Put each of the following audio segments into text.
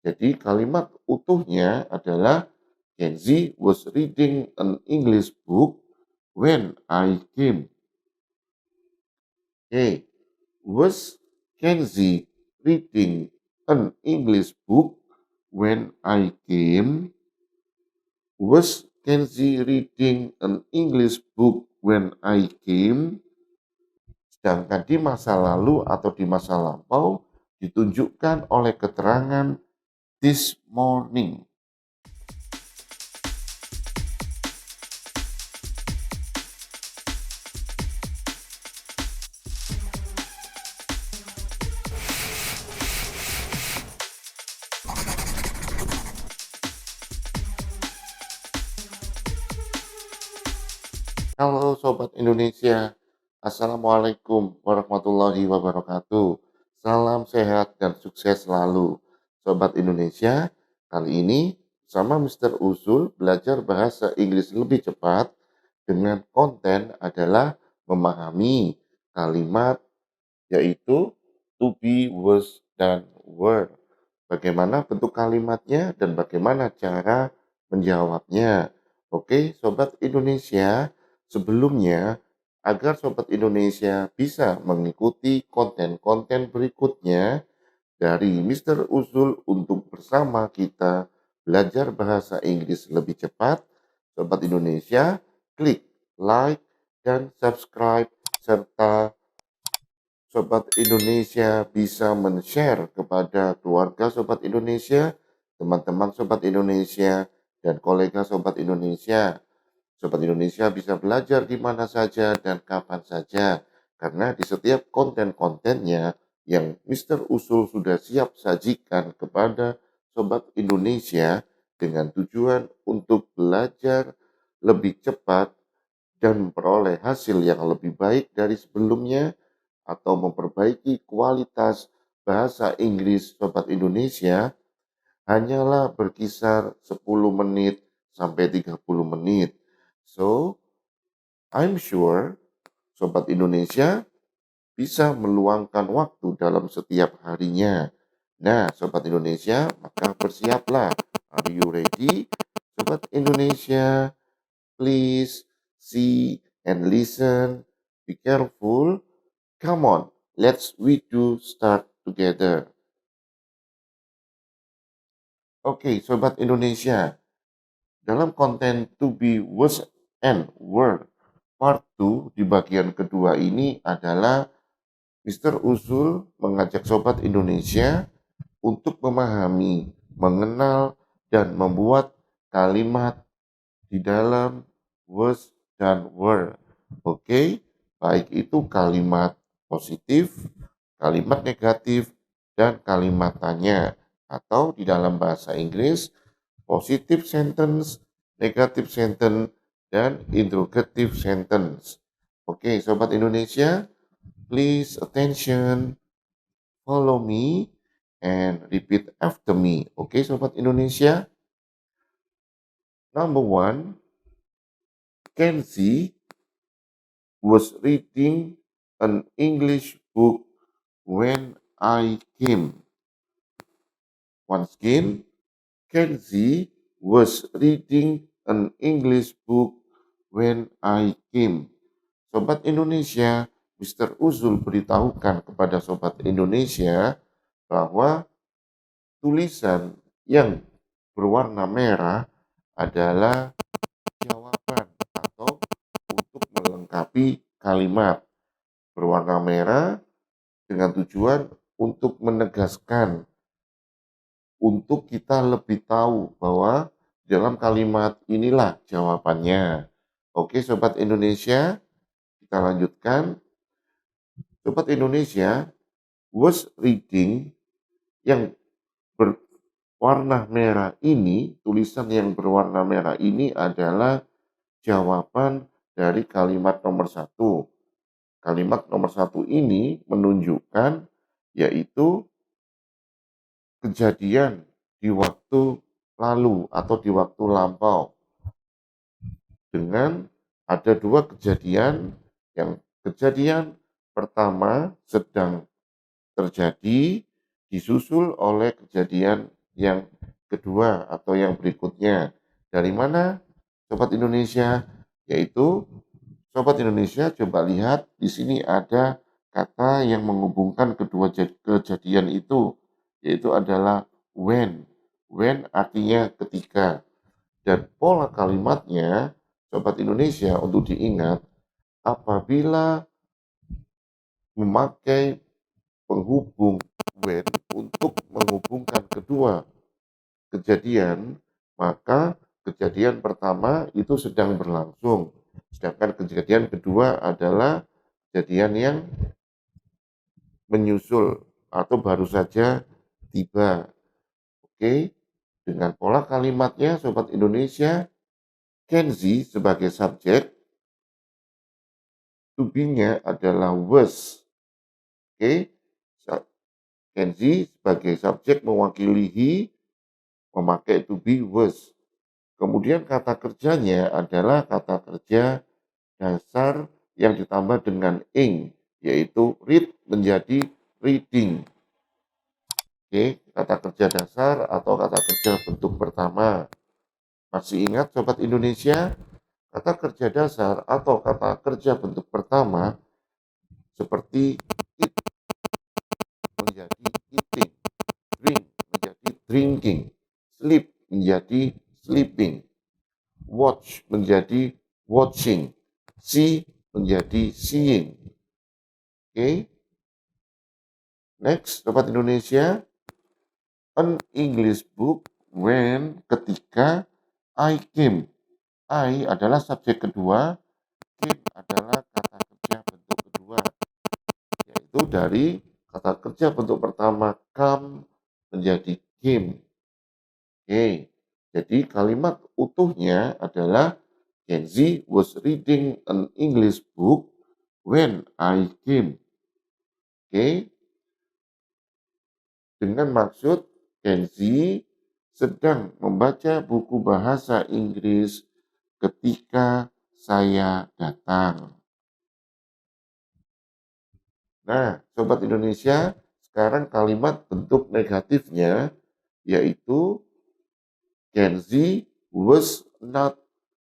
Jadi kalimat utuhnya adalah Kenzie was reading an English book when I came. Okay. Was Kenzie reading an English book when I came? Was Kenzie reading an English book when I came? Sedangkan di masa lalu atau di masa lampau ditunjukkan oleh keterangan this morning. Halo Sobat Indonesia, Assalamualaikum warahmatullahi wabarakatuh. Salam sehat dan sukses selalu. Sobat Indonesia, kali ini sama Mr. Usul belajar bahasa Inggris lebih cepat dengan konten adalah memahami kalimat yaitu to be, was, dan were. Bagaimana bentuk kalimatnya dan bagaimana cara menjawabnya. Oke, Sobat Indonesia, sebelumnya agar Sobat Indonesia bisa mengikuti konten-konten berikutnya dari Mr. Usul untuk bersama kita belajar bahasa Inggris lebih cepat, Sobat Indonesia, klik like dan subscribe serta Sobat Indonesia bisa men-share kepada keluarga Sobat Indonesia, teman-teman Sobat Indonesia, dan kolega Sobat Indonesia. Sobat Indonesia bisa belajar di mana saja dan kapan saja, karena di setiap konten-kontennya yang Mr. Usul sudah siap sajikan kepada Sobat Indonesia dengan tujuan untuk belajar lebih cepat dan memperoleh hasil yang lebih baik dari sebelumnya, atau memperbaiki kualitas bahasa Inggris Sobat Indonesia hanyalah berkisar 10 menit sampai 30 menit. So, I'm sure Sobat Indonesia bisa meluangkan waktu dalam setiap harinya. Nah, Sobat Indonesia, maka bersiaplah. Are you ready? Sobat Indonesia, please see and listen. Be careful. Come on, we do start together. Oke, Sobat Indonesia, dalam konten to be, was, and were part 2 di bagian kedua ini adalah Mr. Usul mengajak Sobat Indonesia untuk memahami, mengenal, dan membuat kalimat di dalam was dan were. Oke, baik itu kalimat positif, kalimat negatif, dan kalimat tanya. Atau di dalam bahasa Inggris, positive sentence, negative sentence, dan interrogative sentence. Oke, Sobat Indonesia, please attention, follow me, and repeat after me. Oke, Sobat Indonesia. Number 1, Kenzie was reading an English book when I came. Once again, Kenzie was reading an English book when I came. Sobat Indonesia, Mr. Uzul beritahukan kepada Sobat Indonesia bahwa tulisan yang berwarna merah adalah jawaban atau untuk melengkapi kalimat. Berwarna merah dengan tujuan untuk menegaskan, untuk kita lebih tahu bahwa dalam kalimat inilah jawabannya. Oke, Sobat Indonesia, kita lanjutkan. Sobat Indonesia, was reading yang berwarna merah ini, tulisan yang berwarna merah ini adalah jawaban dari kalimat nomor 1. Kalimat nomor 1 ini menunjukkan yaitu kejadian di waktu lalu atau di waktu lampau. Dengan ada 2 kejadian, yang kejadian pertama sedang terjadi disusul oleh kejadian yang kedua atau yang berikutnya. Dari mana, Sobat Indonesia? Yaitu, Sobat Indonesia coba lihat di sini ada kata yang menghubungkan kedua kejadian itu, yaitu adalah when. When artinya ketika. Dan pola kalimatnya, Sobat Indonesia untuk diingat, apabila memakai penghubung when untuk menghubungkan kedua kejadian, maka kejadian pertama itu sedang berlangsung, sedangkan kejadian kedua adalah kejadian yang menyusul atau baru saja tiba. Oke, dengan pola kalimatnya Sobat Indonesia, Kenzi sebagai subjek, to be-nya adalah was. Oke, Kenzi sebagai subjek mewakili he, memakai to be was. Kemudian kata kerjanya adalah kata kerja dasar yang ditambah dengan ing, yaitu read menjadi reading. Oke, kata kerja dasar atau kata kerja bentuk pertama. Masih ingat Sobat Indonesia? Kata kerja dasar atau kata kerja bentuk pertama seperti eat menjadi eating, drink menjadi drinking, sleep menjadi sleeping, watch menjadi watching, see menjadi seeing. Oke. Next, Sobat Indonesia, an English book when ketika I came. I adalah subjek kedua, came adalah kata kerja bentuk kedua, yaitu dari kata kerja bentuk pertama come menjadi came. Oke, jadi kalimat utuhnya adalah Kenzi was reading an English book when I came. Oke, dengan maksud Kenzi sedang membaca buku bahasa Inggris ketika saya datang. Nah, Sobat Indonesia, sekarang kalimat bentuk negatifnya yaitu Kenzi was not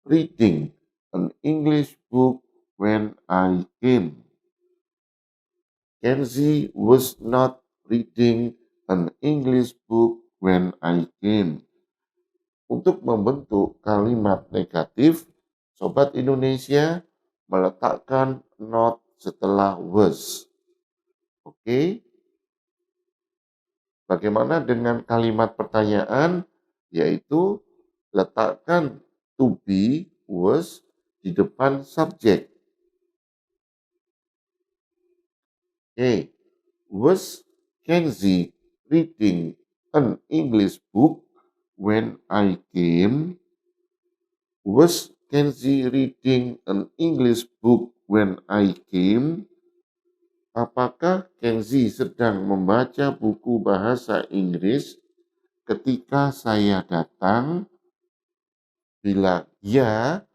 reading an English book when I came. Kenzi was not reading an English book when I came. Untuk membentuk kalimat negatif, Sobat Indonesia meletakkan not setelah was. Oke. Bagaimana dengan kalimat pertanyaan? Yaitu letakkan to be, was di depan subjek. Oke. Was Kenzi reading an English book when I came? Was Kenzi reading an English book when I came? Apakah Kenzi sedang membaca buku bahasa Inggris ketika saya datang? Bila ya,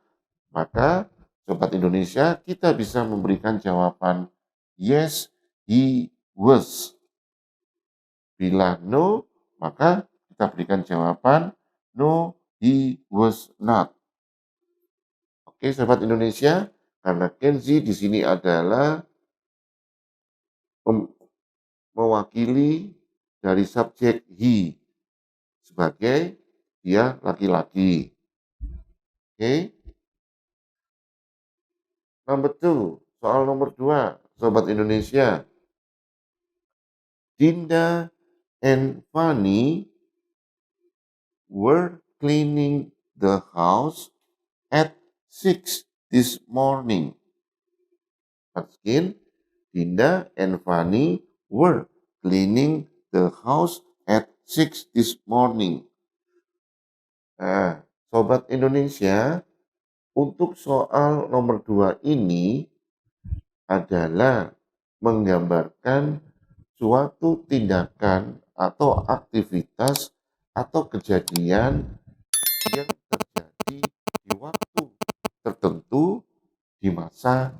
maka Sobat Indonesia kita bisa memberikan jawaban yes, he was. Bila no, maka kita berikan jawaban no, he was not. Oke, Sobat Indonesia, karena Kenzi di sini adalah mewakili dari subjek he sebagai dia laki-laki. Oke. Number 2, soal nomor 2, Sobat Indonesia. Dinda and Fanny were cleaning the house at 6 this morning. Again, Dinda and Fanny were cleaning the house at 6 this morning. Nah, Sobat Indonesia, untuk soal nomor 2 ini adalah menggambarkan suatu tindakan atau aktivitas atau kejadian yang terjadi di waktu tertentu di masa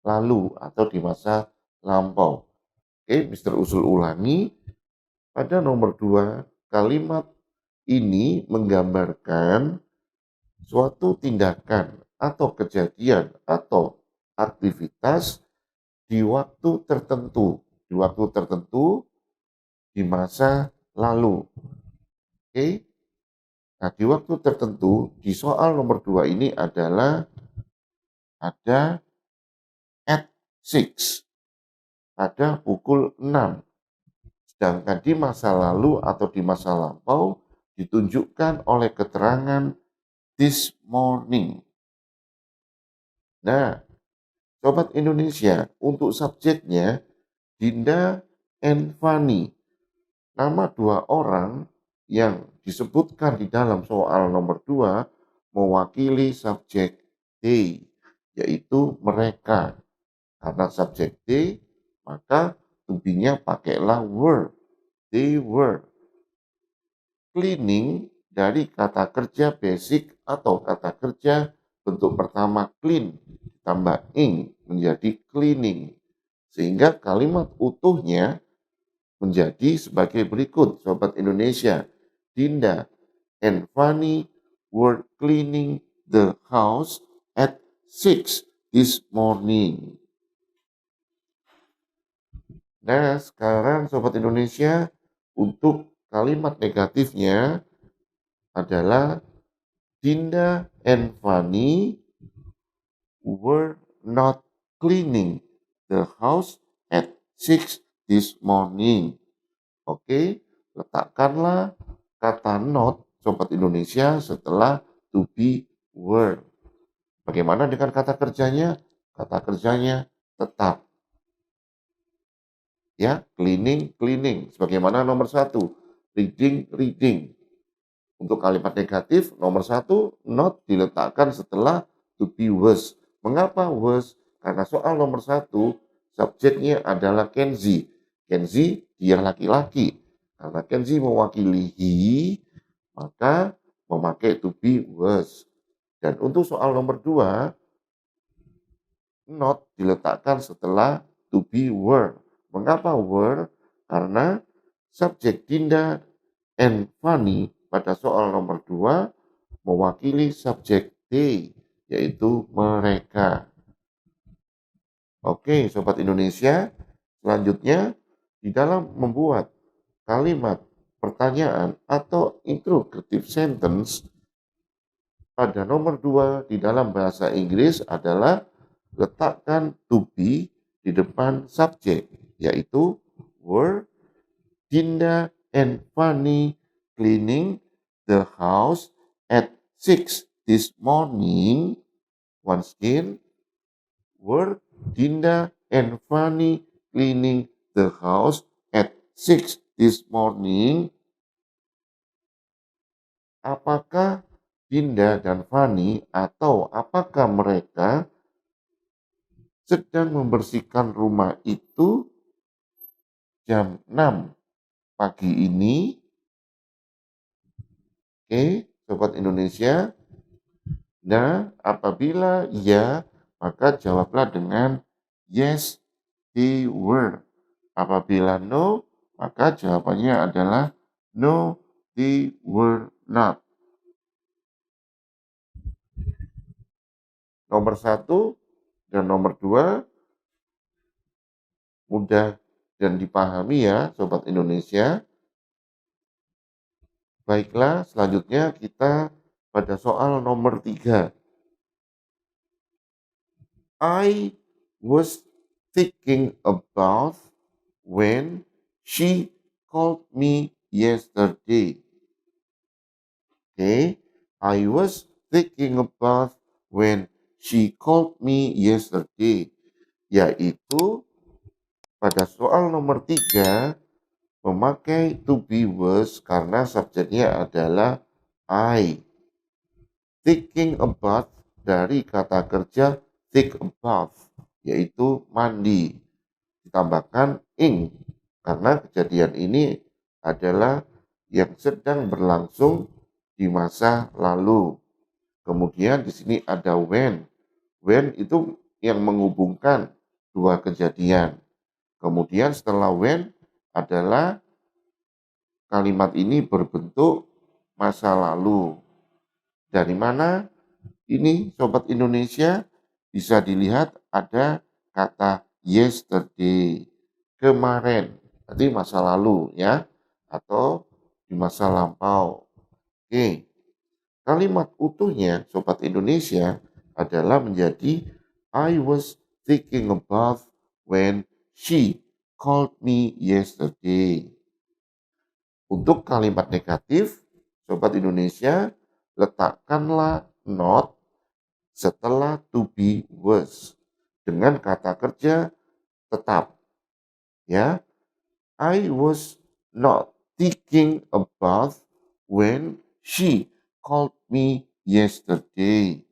lalu atau di masa lampau. Oke, Mister Usul ulangi. Pada nomor 2, kalimat ini menggambarkan suatu tindakan atau kejadian atau aktivitas di waktu tertentu, di masa lalu. Oke. Nah, di waktu tertentu di soal nomor 2 ini adalah ada at 6, pada pukul 6. Sedangkan di masa lalu atau di masa lampau ditunjukkan oleh keterangan this morning. Nah, Sobat Indonesia, untuk subjeknya Dinda and Fani, nama dua orang yang disebutkan di dalam soal nomor 2 mewakili subjek they, yaitu mereka. Karena subjek they, maka to be-nya pakailah were. They were. Cleaning dari kata kerja basic atau kata kerja bentuk pertama clean tambah ing menjadi cleaning. Sehingga kalimat utuhnya menjadi sebagai berikut, Sobat Indonesia. Dinda and Fani were cleaning the house at 6 this morning. Nah, sekarang Sobat Indonesia, untuk kalimat negatifnya adalah Dinda and Fani were not cleaning the house at 6 this morning. Oke, letakkanlah kata not, Sobat Indonesia, setelah to be were. Bagaimana dengan kata kerjanya? Kata kerjanya tetap. Ya, cleaning, cleaning. Sebagaimana nomor 1, reading, reading. Untuk kalimat negatif, nomor 1, not diletakkan setelah to be was. Mengapa was? Karena soal nomor 1, subjeknya adalah Kenzi. Kenzi, dia laki-laki. Karena Kenzi mewakili he, maka memakai to be was. Dan untuk soal nomor 2, not diletakkan setelah to be were. Mengapa were? Karena subjek Dinda and Fani pada soal nomor 2 mewakili subjek they, yaitu mereka. Oke, Sobat Indonesia, selanjutnya di dalam membuat kalimat pertanyaan atau interrogative sentence pada nomor 2 di dalam bahasa Inggris adalah letakkan to be di depan subjek, yaitu were Dinda and Fani cleaning the house at 6 this morning. Once again, were Dinda and Fani cleaning the house at 6 this morning? Apakah Dinda dan Fani atau apakah mereka sedang membersihkan rumah itu jam 6 pagi ini? Oke, Sobat Indonesia. Nah, apabila ya, maka jawablah dengan yes, they were. Apabila no, maka jawabannya adalah no, they were not. Nomor 1 dan nomor 2 mudah dan dipahami ya, Sobat Indonesia. Baiklah, selanjutnya kita pada soal nomor 3. I was thinking about when she called me yesterday. Okay, I was thinking about when she called me yesterday. Yaitu pada soal nomor 3 memakai to be was karena subjeknya adalah I. Thinking about dari kata kerja think about, yaitu mandi. Ditambahkan ing karena kejadian ini adalah yang sedang berlangsung di masa lalu. Kemudian di sini ada when. When itu yang menghubungkan dua kejadian. Kemudian setelah when adalah kalimat ini berbentuk masa lalu. Dari mana? Ini Sobat Indonesia bisa dilihat ada kata yesterday, kemarin, berarti masa lalu ya, atau di masa lampau. Oke, kalimat utuhnya Sobat Indonesia adalah menjadi I was thinking about when she called me yesterday. Untuk kalimat negatif, Sobat Indonesia, letakkanlah not setelah to be was dengan kata kerja tetap. Ya, I was not thinking about when she called me yesterday.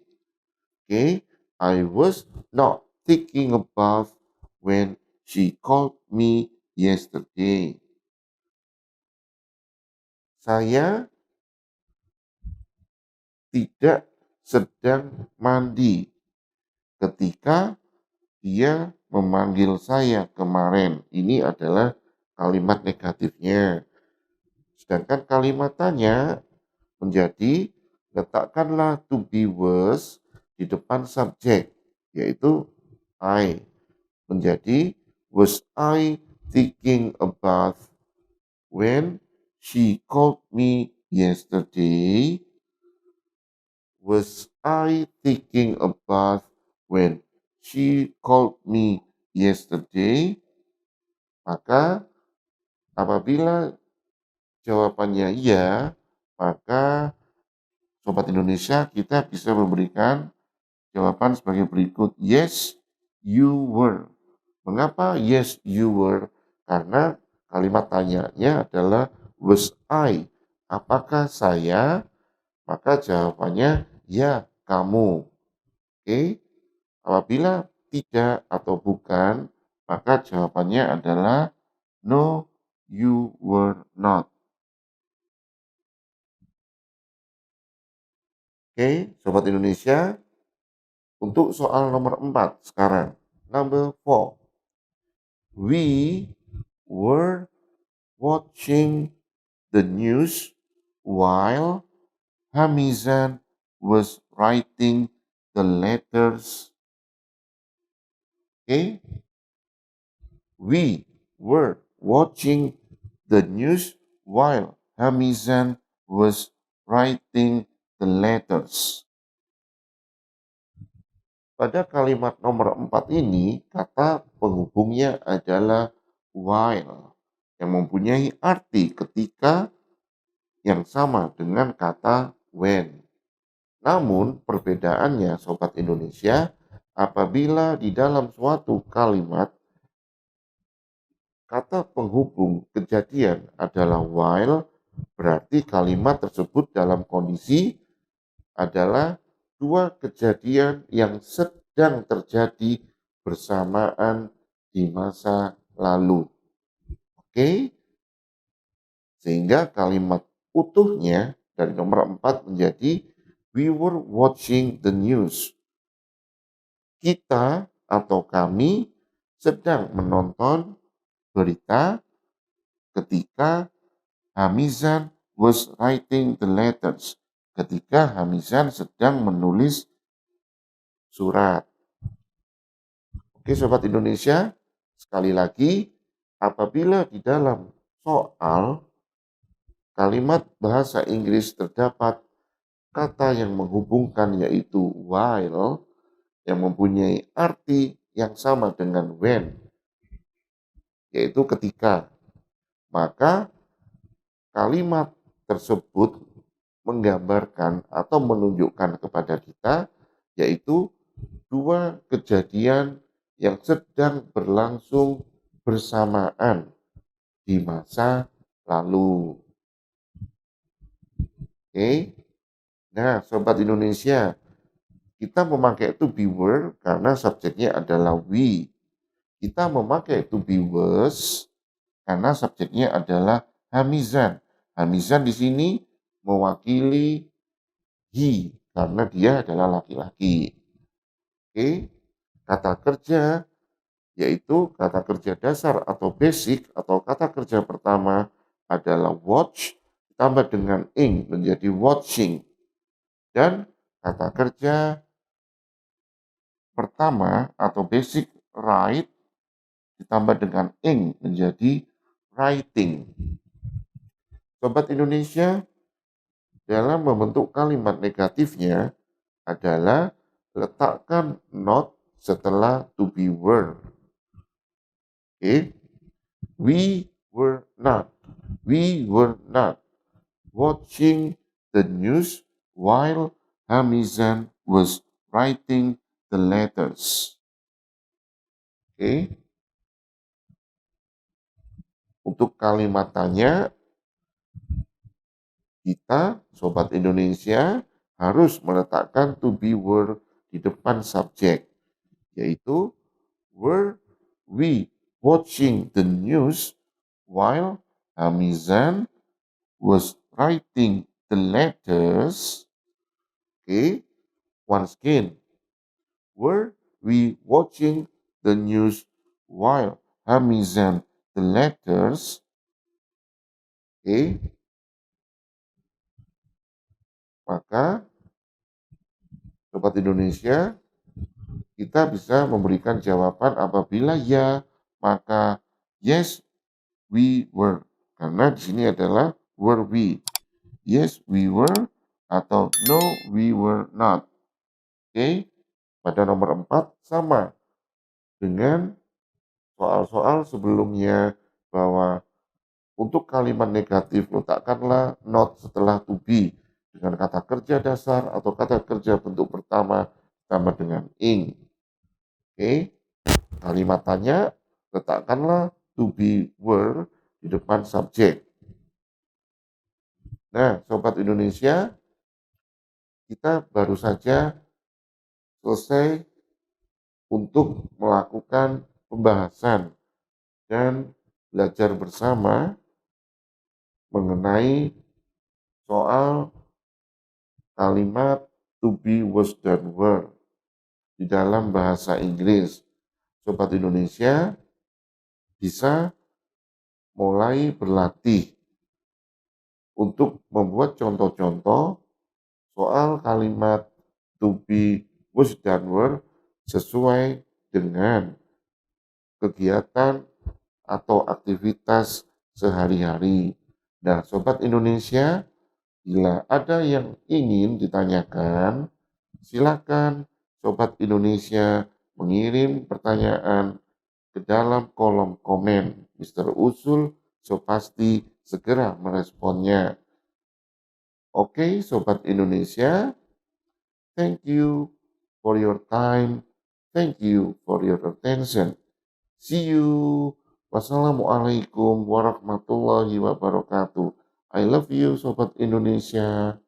Okay, I was not thinking about when she called me yesterday. Saya tidak sedang mandi ketika dia memanggil saya kemarin. Ini adalah kalimat negatifnya. Sedangkan kalimat tanya menjadi letakkanlah to be was di depan subjek, yaitu I. Menjadi was I thinking about when she called me yesterday? Was I thinking about when she called me yesterday? Maka apabila jawabannya iya, maka Sobat Indonesia kita bisa memberikan jawaban sebagai berikut. Yes, you were. Mengapa yes, you were? Karena kalimat tanyanya adalah was I? Apakah saya? Maka jawabannya ya, kamu. Oke. Apabila tidak atau bukan, maka jawabannya adalah no, you were not. Oke, Sobat Indonesia, untuk soal nomor 4 sekarang. Number 4. We were watching the news while Hamizan was writing the letters. Okay? We were watching the news while Hamizan was writing the letters. Pada kalimat nomor 4 ini, kata penghubungnya adalah while, yang mempunyai arti ketika yang sama dengan kata when. Namun perbedaannya Sobat Indonesia, apabila di dalam suatu kalimat kata penghubung kejadian adalah while, berarti kalimat tersebut dalam kondisi adalah dua kejadian yang sedang terjadi bersamaan di masa lalu. Oke? Sehingga kalimat utuhnya dari nomor 4 menjadi we were watching the news. Kita atau kami sedang menonton berita ketika Hamizan was writing the letters. Ketika Hamizan sedang menulis surat. Oke Sobat Indonesia, sekali lagi apabila di dalam soal kalimat bahasa Inggris terdapat kata yang menghubungkan yaitu while yang mempunyai arti yang sama dengan when, yaitu ketika, maka kalimat tersebut menggambarkan atau menunjukkan kepada kita yaitu dua kejadian yang sedang berlangsung bersamaan di masa lalu. Oke. Nah, Sobat Indonesia, kita memakai to be were karena subjeknya adalah we. Kita memakai to be was karena subjeknya adalah Hamizan. Hamizan di sini mewakili he karena dia adalah laki-laki. Oke. Kata kerja yaitu kata kerja dasar atau basic atau kata kerja pertama adalah watch, tambah dengan ing menjadi watching. Dan kata kerja pertama atau basic write ditambah dengan ing menjadi writing. Sobat Indonesia, dalam membentuk kalimat negatifnya adalah letakkan not setelah to be were. Okay? We were not. We were not watching the news while Hamizan was writing the letters. Okay? Untuk kalimat tanya, kita, Sobat Indonesia, harus meletakkan to be were di depan subjek, yaitu were we watching the news while Hamizan was writing the letters. Okay, once again, were we watching the news while Hamizan the letters? Okay, maka Sobat Indonesia, kita bisa memberikan jawaban apabila ya, maka yes, we were. Karena di sini adalah were we. Yes, we were atau no, we were not. Oke, pada nomor 4 sama dengan soal-soal sebelumnya bahwa untuk kalimat negatif letakkanlah not setelah to be dengan kata kerja dasar atau kata kerja bentuk pertama sama dengan ing. Oke, kalimat tanya letakkanlah to be were di depan subjek. Nah, Sobat Indonesia, kita baru saja selesai untuk melakukan pembahasan dan belajar bersama mengenai soal kalimat to be, was, dan were di dalam bahasa Inggris. Sobat Indonesia bisa mulai berlatih untuk membuat contoh-contoh soal kalimat to be, was, dan were sesuai dengan kegiatan atau aktivitas sehari-hari. Nah, Sobat Indonesia, bila ada yang ingin ditanyakan, silakan Sobat Indonesia mengirim pertanyaan ke dalam kolom komen. Mr. Usul so pasti segera meresponnya. Oke, Sobat Indonesia, thank you for your time. Thank you for your attention. See you. Wassalamualaikum warahmatullahi wabarakatuh. I love you, Sobat Indonesia.